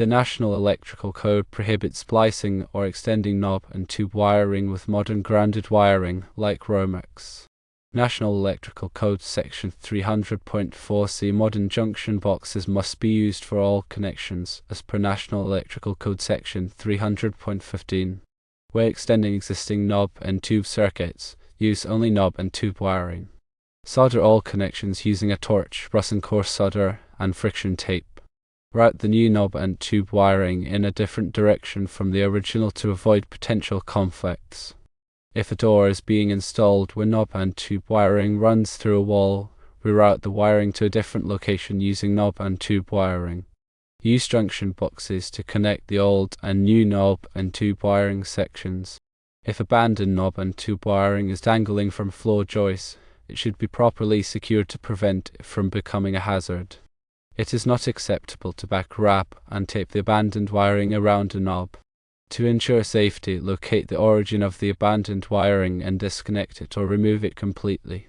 The National Electrical Code prohibits splicing or extending knob and tube wiring with modern grounded wiring, like Romex. National Electrical Code Section 300.4c. Modern junction boxes must be used for all connections, as per National Electrical Code Section 300.15. Where extending existing knob and tube circuits, use only knob and tube wiring. Solder all connections using a torch, Russian coarse solder, and friction tape. Route the new knob and tube wiring in a different direction from the original to avoid potential conflicts. If a door is being installed where knob and tube wiring runs through a wall, reroute the wiring to a different location using knob and tube wiring. Use junction boxes to connect the old and new knob and tube wiring sections. If abandoned knob and tube wiring is dangling from floor joists, it should be properly secured to prevent it from becoming a hazard. It is not acceptable to back wrap and tape the abandoned wiring around a knob. To ensure safety, locate the origin of the abandoned wiring and disconnect it or remove it completely.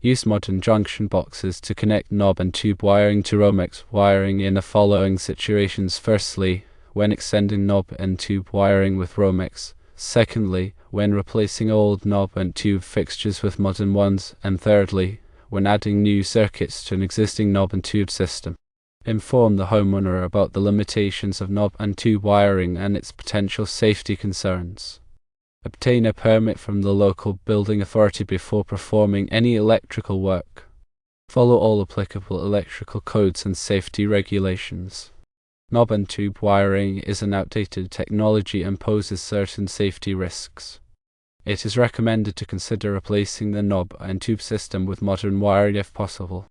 Use modern junction boxes to connect knob and tube wiring to Romex wiring in the following situations. Firstly, when extending knob and tube wiring with Romex. Secondly, when replacing old knob and tube fixtures with modern ones. And thirdly, when adding new circuits to an existing knob and tube system. Inform the homeowner about the limitations of knob and tube wiring and its potential safety concerns. Obtain a permit from the local building authority before performing any electrical work. Follow all applicable electrical codes and safety regulations. Knob and tube wiring is an outdated technology and poses certain safety risks. It is recommended to consider replacing the knob and tube system with modern wiring if possible.